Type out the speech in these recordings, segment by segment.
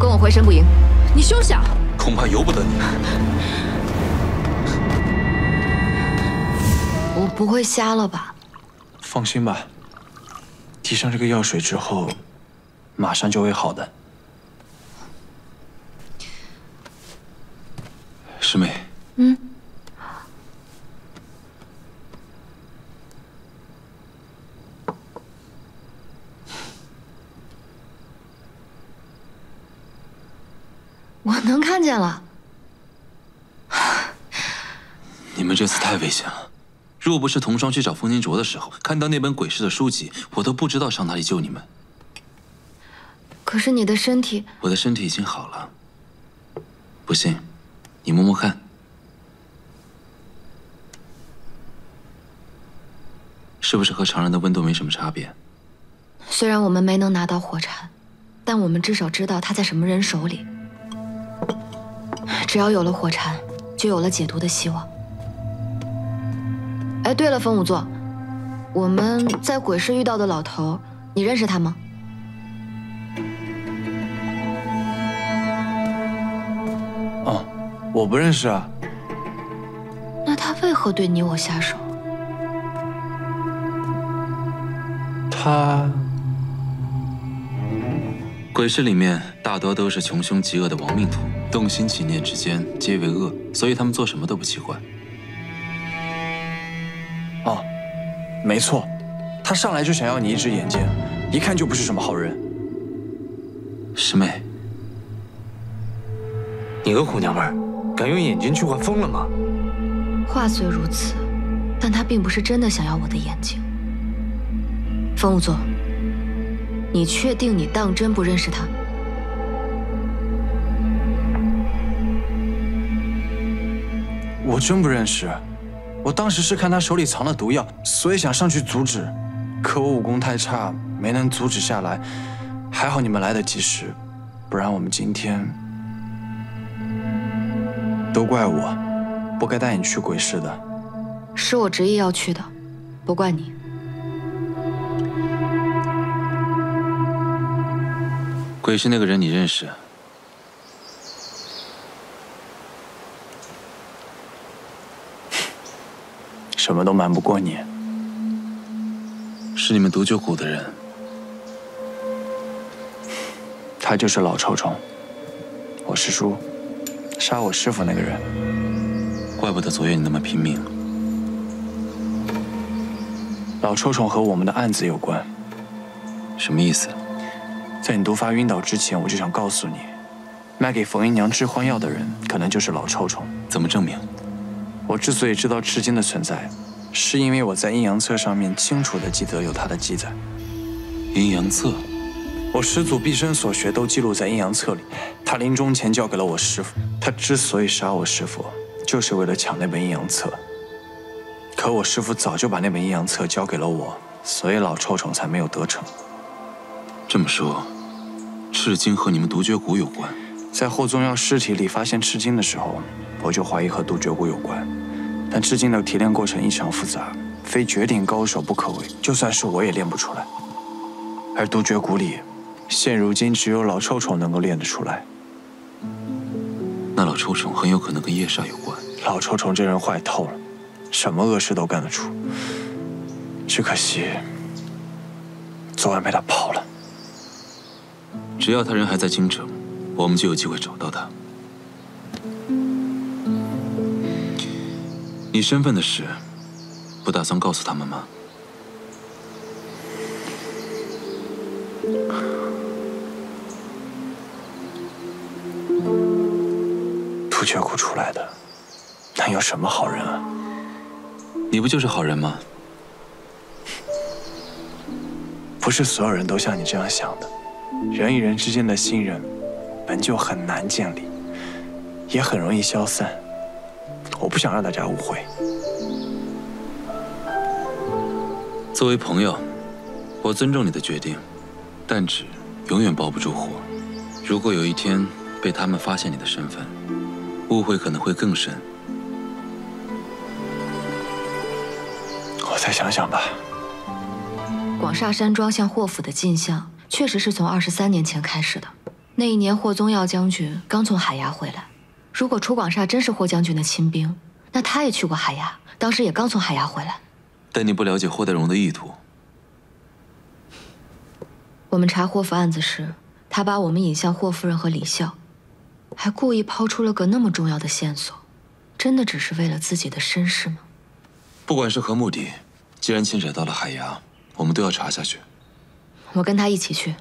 跟我回神捕营。你休想！恐怕由不得你。我不会瞎了吧？放心吧，滴上这个药水之后，马上就会好的。师妹。嗯。 我能看见了。你们这次太危险了，若不是同双去找风清浊的时候看到那本鬼市的书籍，我都不知道上哪里救你们。可是你的身体……我的身体已经好了，不信，你摸摸看。是不是和常人的温度没什么差别？虽然我们没能拿到火柴，但我们至少知道它在什么人手里。 只要有了火柴，就有了解毒的希望。哎，对了，风仵作，我们在鬼市遇到的老头，你认识他吗？哦，我不认识啊。那他为何对你我下手？他……鬼市里面大多都是穷凶极恶的亡命徒。 动心起念之间皆为恶，所以他们做什么都不奇怪。哦，没错，他上来就想要你一只眼睛，一看就不是什么好人。师妹，你个虎娘们儿，敢用眼睛去换疯了吗？话虽如此，但他并不是真的想要我的眼睛。风仵作，你确定你当真不认识他？ 我真不认识，我当时是看他手里藏了毒药，所以想上去阻止，可我武功太差，没能阻止下来。还好你们来得及时，不然我们今天……都怪我，不该带你去鬼市的。是我执意要去的，不怪你。鬼市那个人你认识？ 什么都瞒不过你。是你们独酒谷的人。他就是老臭虫，我师叔，杀我师父那个人。怪不得昨夜你那么拼命。老臭虫和我们的案子有关。什么意思？在你毒发晕倒之前，我就想告诉你，卖给冯姨娘致幻药的人，可能就是老臭虫。怎么证明？ 我之所以知道赤金的存在，是因为我在阴阳册上面清楚地记得有他的记载。阴阳册，我师祖毕生所学都记录在阴阳册里。他临终前交给了我师父。他之所以杀我师父，就是为了抢那本阴阳册。可我师父早就把那本阴阳册交给了我，所以老臭虫才没有得逞。这么说，赤金和你们独绝谷有关？在后宗耀尸体里发现赤金的时候，我就怀疑和独绝谷有关。 但赤金的提炼过程异常复杂，非绝顶高手不可为。就算是我也练不出来。而独绝谷里，现如今只有老臭虫能够练得出来。那老臭虫很有可能跟夜煞有关。老臭虫这人坏透了，什么恶事都干得出。只可惜，昨晚被他跑了。只要他人还在京城，我们就有机会找到他。 你身份的事，不打算告诉他们吗？突厥谷出来的，能有什么好人啊？你不就是好人吗？不是所有人都像你这样想的。人与人之间的信任，本就很难建立，也很容易消散。 我不想让大家误会。作为朋友，我尊重你的决定，但纸永远包不住火。如果有一天被他们发现你的身份，误会可能会更深。我再想想吧。广厦山庄向霍府的进项，确实是从23年前开始的。那一年霍宗耀将军刚从海牙回来，如果楚广厦真是霍将军的亲兵，那他也去过海牙，当时也刚从海牙回来。但你不了解霍代荣的意图。我们查霍府案子时，他把我们引向霍夫人和李笑，还故意抛出了个那么重要的线索，真的只是为了自己的身世吗？不管是何目的，既然牵扯到了海牙，我们都要查下去。我跟他一起去，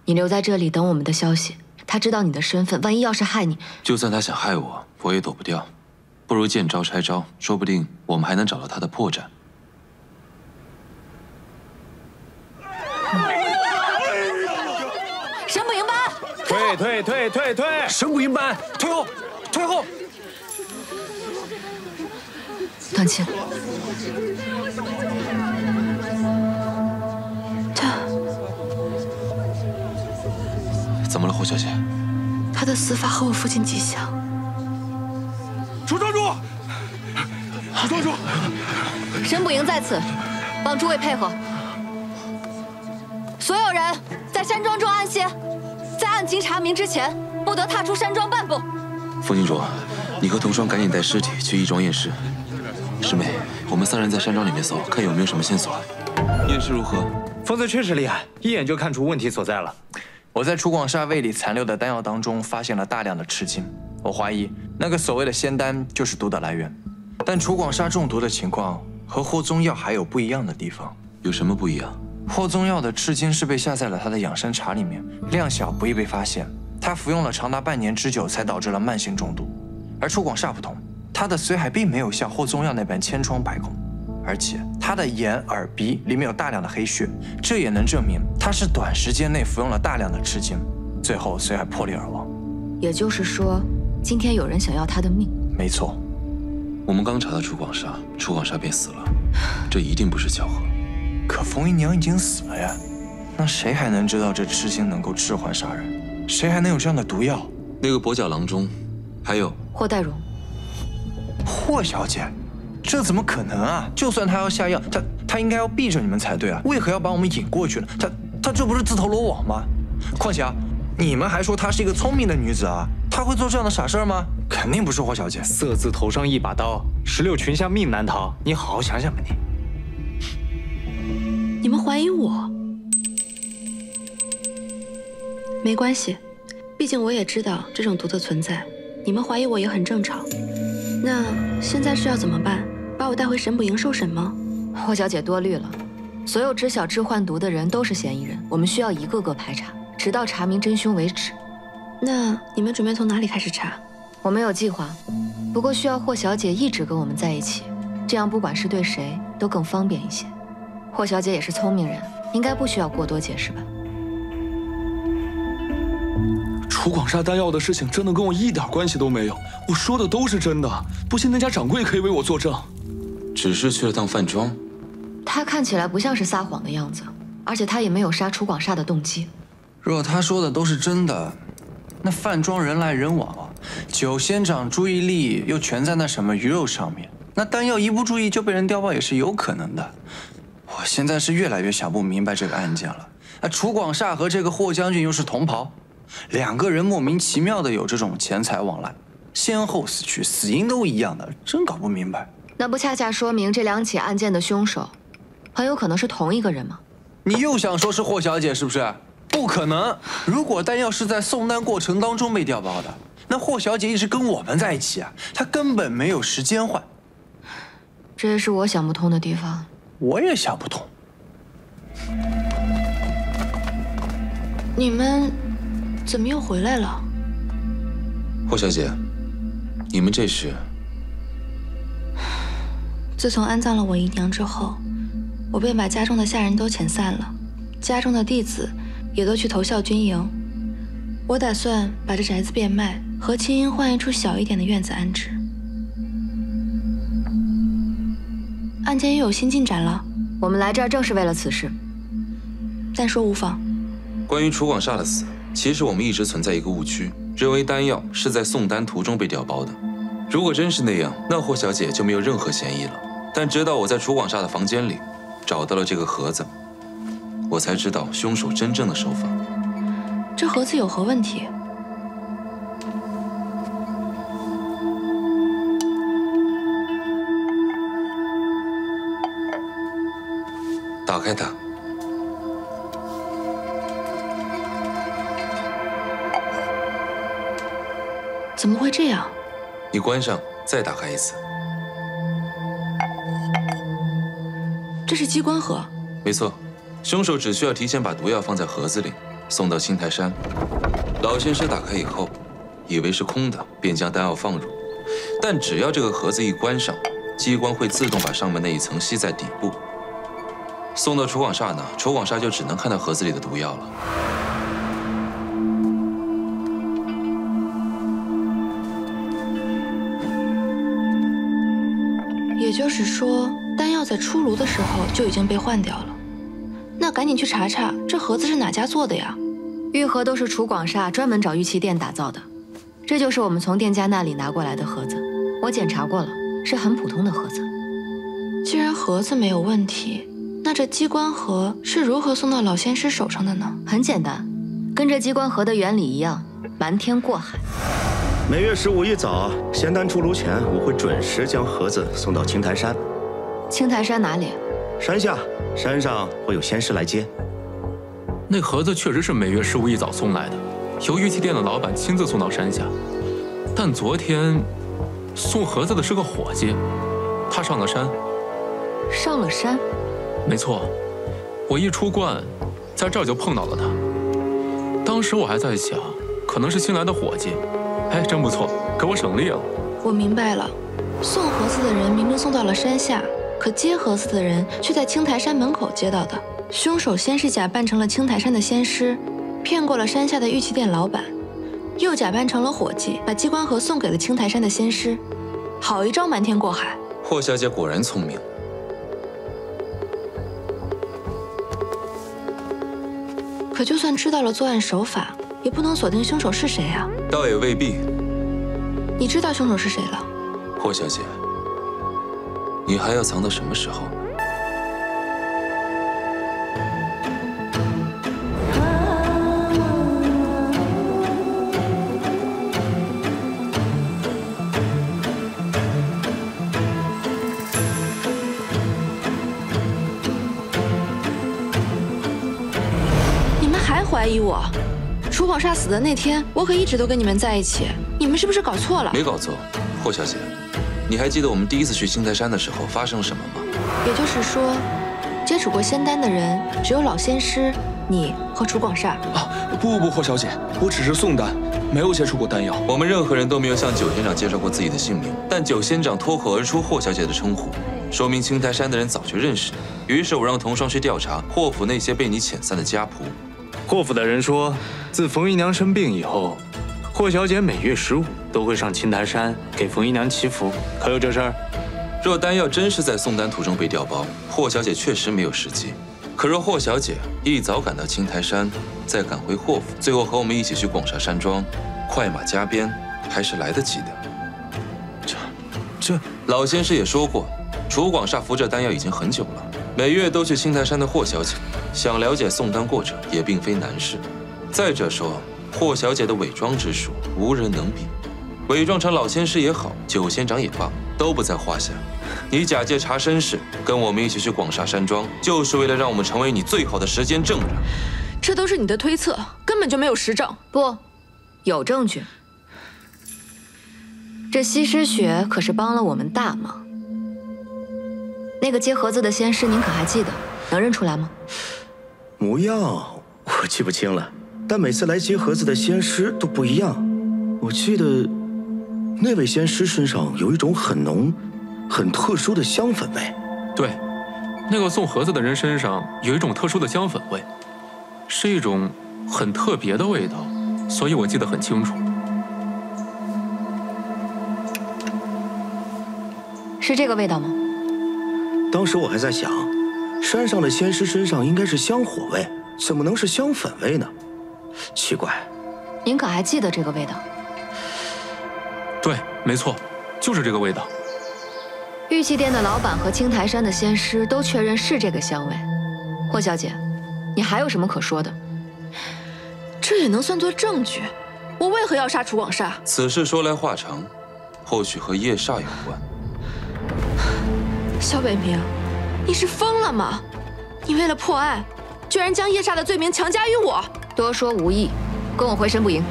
你留在这里等我们的消息。他知道你的身份，万一要是害你，就算他想害我，我也躲不掉。不如见招拆招，说不定我们还能找到他的破绽。神捕营班，退！神捕营班，退后，退后！段青，怎么了，霍小姐？他的死法和我父亲极像。楚庄主，楚庄主，神捕营在此，望诸位配合。所有人在山庄中安歇，在案情查明之前，不得踏出山庄半步。风金卓，你和童双赶紧带尸体去义庄验尸。师妹，我们3人在山庄里面搜，看有没有什么线索。验尸如何？疯子确实厉害，一眼就看出问题所在了。我在楚广厦胃里残留的丹药当中发现了大量的赤金，我怀疑那个所谓的仙丹就是毒的来源。但楚广厦中毒的情况和霍宗耀还有不一样的地方。有什么不一样？霍宗耀的赤金是被下在了他的养生茶里面，量小不易被发现。他服用了长达半年之久，才导致了慢性中毒。而楚广厦不同，他的髓海并没有像霍宗耀那般千疮百孔，而且他的眼、耳、鼻里面有大量的黑血，这也能证明他是短时间内服用了大量的赤金，最后髓海破裂而亡。也就是说，今天有人想要他的命。没错，我们刚查到楚广厦，楚广厦便死了，这一定不是巧合。可冯姨娘已经死了呀，那谁还能知道这赤金能够致幻杀人？谁还能有这样的毒药？那个跛脚郎中，还有霍代荣，霍小姐，这怎么可能啊？就算他要下药，他应该要避着你们才对啊，为何要把我们引过去呢？他这不是自投罗网吗？况且啊，你们还说她是一个聪明的女子啊，她会做这样的傻事吗？肯定不是霍小姐。色字头上一把刀，16群下命难逃。你好好想想吧你。你们怀疑我？没关系，毕竟我也知道这种毒的存在，你们怀疑我也很正常。那现在是要怎么办？把我带回神捕营受审吗？霍小姐多虑了，所有知晓致幻毒的人都是嫌疑人，我们需要一个个排查，直到查明真凶为止。那你们准备从哪里开始查？我们有计划，不过需要霍小姐一直跟我们在一起，这样不管是对谁都更方便一些。霍小姐也是聪明人，应该不需要过多解释吧？楚广厦丹药的事情真的跟我一点关系都没有，我说的都是真的，不信那家掌柜可以为我作证。只是去了趟饭庄，他看起来不像是撒谎的样子，而且他也没有杀楚广厦的动机。若他说的都是真的，那饭庄人来人往，九仙长注意力又全在那什么鱼肉上面，那丹药一不注意就被人调包也是有可能的。我现在是越来越想不明白这个案件了。楚广厦和这个霍将军又是同袍，两个人莫名其妙的有这种钱财往来，先后死去，死因都一样的，真搞不明白。那不恰恰说明这2起案件的凶手很有可能是同一个人吗？你又想说是霍小姐是不是？不可能！如果丹药是在送丹过程当中被调包的，那霍小姐一直跟我们在一起啊，她根本没有时间换。这也是我想不通的地方。我也想不通。你们怎么又回来了？霍小姐，你们这是？自从安葬了我姨娘之后，我便把家中的下人都遣散了，家中的弟子也都去投效军营。我打算把这宅子变卖，和青音换一处小一点的院子安置。案件又有新进展了，我们来这儿正是为了此事。但说无妨。关于楚广厦的死，其实我们一直存在一个误区，认为丹药是在送丹途中被调包的。如果真是那样，那霍小姐就没有任何嫌疑了。但直到我在楚广厦的房间里找到了这个盒子，我才知道凶手真正的手法。这盒子有何问题？开它。怎么会这样？你关上，再打开一次。这是机关盒。没错，凶手只需要提前把毒药放在盒子里，送到青苔山。老仙师打开以后，以为是空的，便将丹药放入。但只要这个盒子一关上，机关会自动把上面那一层吸在底部。送到楚广厦呢，楚广厦就只能看到盒子里的毒药了。也就是说，丹药在出炉的时候就已经被换掉了。那赶紧去查查，这盒子是哪家做的呀？玉盒都是楚广厦专门找玉器店打造的，这就是我们从店家那里拿过来的盒子。我检查过了，是很普通的盒子。既然盒子没有问题，那这机关盒是如何送到老仙师手上的呢？很简单，跟这机关盒的原理一样，瞒天过海。每月15一早，仙丹出炉前，我会准时将盒子送到青苔山。青苔山哪里？山下，山上会有仙师来接。那盒子确实是每月15一早送来的，由玉器店的老板亲自送到山下。但昨天送盒子的是个伙计，他上了山。上了山？没错，我一出关，在这儿就碰到了他。当时我还在想，可能是新来的伙计。哎，真不错，给我省力了。我明白了，送盒子的人明明送到了山下，可接盒子的人却在青苔山门口接到的。凶手先是假扮成了青苔山的仙师，骗过了山下的玉器店老板，又假扮成了伙计，把机关盒送给了青苔山的仙师。好一招瞒天过海！霍小姐果然聪明。可就算知道了作案手法，也不能锁定凶手是谁啊。倒也未必。你知道凶手是谁了？霍小姐，你还要藏到什么时候？你们还怀疑我？楚广厦死的那天，我可一直都跟你们在一起，你们是不是搞错了？没搞错，霍小姐，你还记得我们第一次去青苔山的时候发生了什么吗？也就是说，接触过仙丹的人只有老仙师、你和楚广厦。啊，不，霍小姐，我只是送丹，没有接触过丹药。我们任何人都没有向九仙长介绍过自己的姓名，但九仙长脱口而出霍小姐的称呼，说明青苔山的人早就认识你。于是我让童双去调查霍府那些被你遣散的家仆。霍府的人说，自冯姨娘生病以后，霍小姐每月15都会上青苔山给冯姨娘祈福，可有这事儿？若丹药真是在送丹途中被调包，霍小姐确实没有时机。可若霍小姐一早赶到青苔山，再赶回霍府，最后和我们一起去广厦山庄，快马加鞭，还是来得及的。这老仙师也说过，楚广厦服这丹药已经很久了。每月都去青苔山的霍小姐，想了解送丹过程也并非难事。再者说，霍小姐的伪装之术无人能比，伪装成老仙师也好，九仙长也罢，都不在话下。你假借查身世，跟我们一起去广厦山庄，就是为了让我们成为你最好的时间证人。这都是你的推测，根本就没有实证。不，有证据。这西施雪可是帮了我们大忙。那个接盒子的仙师，您可还记得？能认出来吗？模样我记不清了，但每次来接盒子的仙师都不一样。我记得那位仙师身上有一种很浓、很特殊的香粉味。对，那个送盒子的人身上有一种特殊的香粉味，是一种很特别的味道，所以我记得很清楚。是这个味道吗？当时我还在想，山上的仙师身上应该是香火味，怎么能是香粉味呢？奇怪。您可还记得这个味道？对，没错，就是这个味道。玉器店的老板和青苔山的仙师都确认是这个香味。霍小姐，你还有什么可说的？这也能算作证据？我为何要杀楚广厦？此事说来话长，或许和夜煞有关。萧北明，你是疯了吗？你为了破案，居然将夜煞的罪名强加于我。多说无益，跟我回神不营。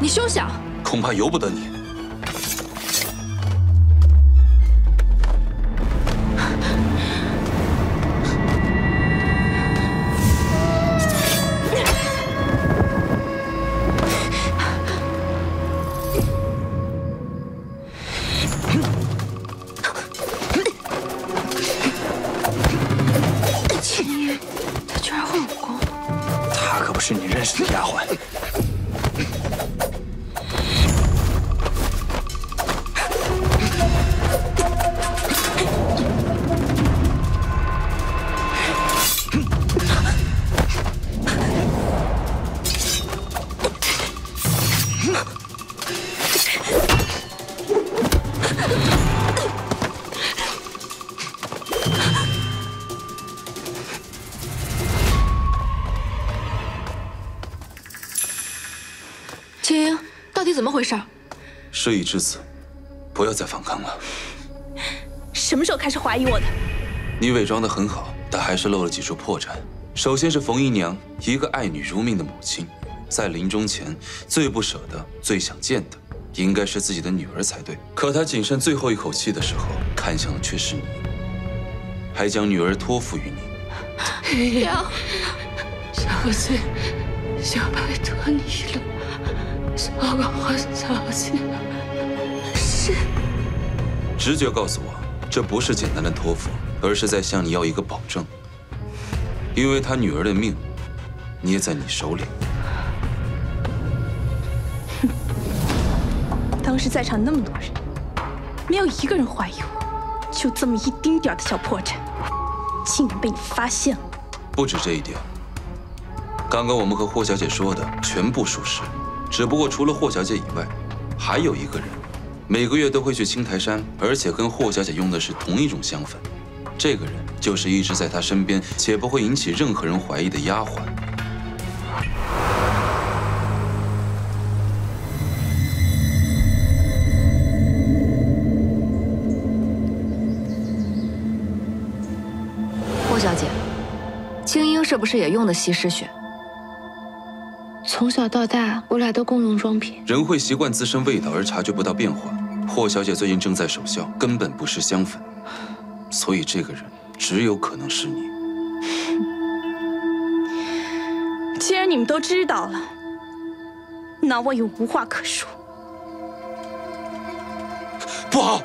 你休想！恐怕由不得你。是你认识的丫鬟。秦英，到底怎么回事？事已至此，不要再反抗了。什么时候开始怀疑我的？你伪装得很好，但还是露了几处破绽。首先是冯姨娘，一个爱女如命的母亲，在临终前最不舍得、最想见的，应该是自己的女儿才对。可她仅剩最后一口气的时候，看向的却是你，还将女儿托付于你。娘，小姐，就拜托你了。少管我小姐。是。直觉告诉我，这不是简单的托付，而是在向你要一个保证。因为他女儿的命，捏在你手里。哼！当时在场那么多人，没有一个人怀疑我，就这么一丁点的小破绽，竟然被你发现了。不止这一点，刚刚我们和霍小姐说的全部属实。只不过除了霍小姐以外，还有一个人，每个月都会去青台山，而且跟霍小姐用的是同一种香粉。这个人就是一直在她身边，且不会引起任何人怀疑的丫鬟。霍小姐，青英是不是也用的稀释血？从小到大，我俩都共用装瓶。人会习惯自身味道而察觉不到变化。霍小姐最近正在守孝，根本不是香粉，所以这个人只有可能是你。既然你们都知道了，那我也无话可说。不好！